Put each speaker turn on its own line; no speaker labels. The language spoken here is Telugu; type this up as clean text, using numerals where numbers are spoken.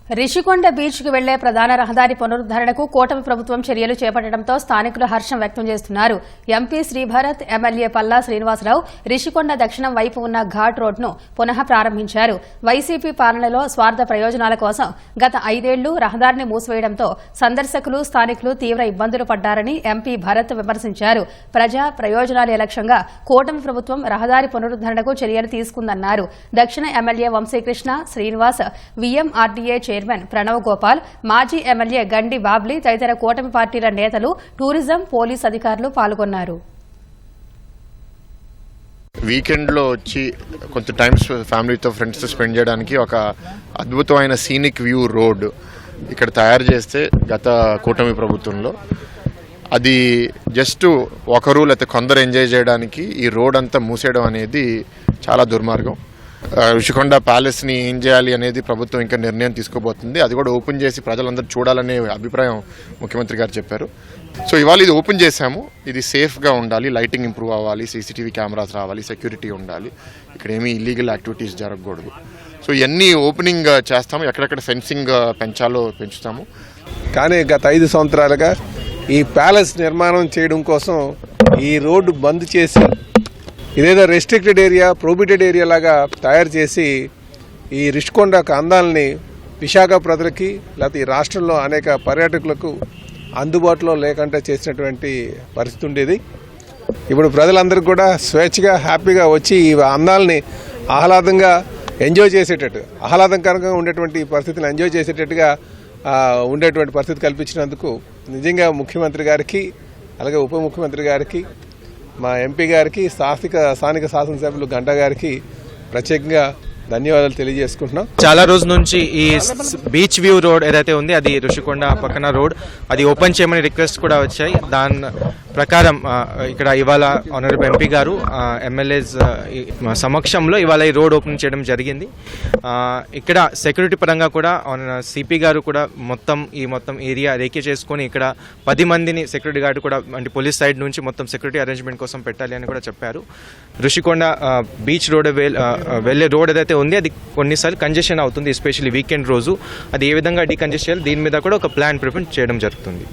రిషికొండ బీచ్ కు వెళ్లే ప్రధాన రహదారి పునరుద్దరణకు కూటమి ప్రభుత్వం చర్యలు చేపట్టడంతో స్థానికులు హర్షం వ్యక్తం చేస్తున్నారు. ఎంపీ శ్రీభరత్, ఎమ్మెల్యే పల్లా శ్రీనివాసరావు రిషికొండ దక్షిణం వైపు ఉన్న ఘాట్ రోడ్ను పునః ప్రారంభించారు. వైసీపీ పాలనలో స్వార్థ ప్రయోజనాల కోసం గత 5 ఏళ్లు రహదారిని మూసివేయడంతో సందర్శకులు, స్థానికులు తీవ్ర ఇబ్బందులు పడ్డారని ఎంపీ భరత్ విమర్శించారు. ప్రజా ప్రయోజనాలే లక్ష్యంగా కూటమి ప్రభుత్వం రహదారి పునరుద్దరణకు చర్యలు తీసుకుందన్నారు. దక్షిణ MLA Vamsikrishna, Srinivas, VMRDA chairman Pranav Gopal, మాజీ ఎమ్మెల్యే గండి బాబ్లీ తదితర కూటమి పార్టీల నేతలు, టూరిజం, పోలీస్ అధికారులు పాల్గొన్నారు.
వీకెండ్ లో వచ్చి కొంత టైమ్స్ ఫ్యామిలీతో, ఫ్రెండ్స్తో స్పెండ్ చేయడానికి ఒక అద్భుతమైన సీనిక్ వ్యూ రోడ్ ఇక్కడ తయారు చేస్తే గత కూటమి ప్రభుత్వంలో అది జస్ట్ ఒకరు లేకపోతే కొందరు ఎంజాయ్ చేయడానికి ఈ రోడ్ అంతా మూసేయడం అనేది చాలా దుర్మార్గం. రిషికొండ ప్యాలెస్ని ఏం చేయాలి అనేది ప్రభుత్వం ఇంకా నిర్ణయం తీసుకోబోతుంది. అది కూడా ఓపెన్ చేసి ప్రజలందరూ చూడాలనే అభిప్రాయం ముఖ్యమంత్రి గారు చెప్పారు. సో ఇవాళ ఇది ఓపెన్ చేశాము. ఇది సేఫ్గా ఉండాలి, లైటింగ్ ఇంప్రూవ్ అవ్వాలి, సీసీటీవీ కెమెరాస్ రావాలి, సెక్యూరిటీ ఉండాలి, ఇక్కడ ఏమీ ఇల్లీగల్ యాక్టివిటీస్ జరగకూడదు. సో ఇవన్నీ ఓపెనింగ్ చేస్తాము. ఎక్కడెక్కడ ఫెన్సింగ్ పెంచాలో పెంచుతాము.
కానీ గత 5 సంవత్సరాలుగా ఈ ప్యాలెస్ నిర్మాణం చేయడం కోసం ఈ రోడ్డు బంద్ చేసి ఇదేదో రెస్ట్రిక్టెడ్ ఏరియా, ప్రొహిబిటెడ్ ఏరియా లాగా తయారు చేసి ఈ రిషికొండ అందాలని విశాఖ ప్రజలకి లేకపోతే ఈ రాష్ట్రంలో అనేక పర్యాటకులకు అందుబాటులో లేకుండా చేసినటువంటి పరిస్థితి ఉండేది. ఇప్పుడు ప్రజలందరికీ కూడా స్వేచ్ఛగా, హ్యాపీగా వచ్చి ఈ అందాలని ఆహ్లాదంగా ఎంజాయ్ చేసేటట్టు, ఆహ్లాదకరంగా ఉండేటువంటి పరిస్థితిని ఎంజాయ్ చేసేటట్టుగా ఉండేటువంటి పరిస్థితి కల్పించినందుకు నిజంగా ముఖ్యమంత్రి గారికి, అలాగే ఉప ముఖ్యమంత్రి గారికి, మా ఎంపీ గారికి, స్థానిక శాసనసభ్యులు గంటా గారికి ప్రత్యేకంగా ధన్యవాదాలు తెలియజేసుకుంటున్నాం.
చాలా రోజుల నుంచి ఈ బీచ్ వ్యూ రోడ్ ఏదైతే ఉంది అది ఋషికొండ పక్కన రోడ్ అది ఓపెన్ చేయమని రిక్వెస్ట్ కూడా వచ్చాయి. దాని ప్రకారం ఇక్కడ ఇవాళ ఆనరబుల్ ఎంపీ గారు ఎమ్మెల్యేస్ సమక్షంలో ఇవాళ ఈ రోడ్ ఓపెన్ చేయడం జరిగింది. ఇక్కడ సెక్యూరిటీ పరంగా కూడా సిపి గారు కూడా మొత్తం ఏరియా రేఖీ చేసుకొని ఇక్కడ 10 మందిని సెక్యూరిటీ గార్డు కూడా అంటే పోలీస్ సైడ్ నుంచి మొత్తం సెక్యూరిటీ అరేంజ్మెంట్ కోసం పెట్టాలి అని కూడా చెప్పారు. ఋషికొండ బీచ్ రోడ్ వెళ్ళే రోడ్ ఏదైతే ఉంది అది కొన్నిసార్లు కంజెషన్ అవుతుంది, ఎస్పెషల్లీ వీకెండ్ రోజు. అది ఏ విధంగా డీకంజెస్ట్ చేయాలి దీని మీద కూడా ఒక ప్లాన్ ప్రిపేర్ చేయడం జరుగుతుంది.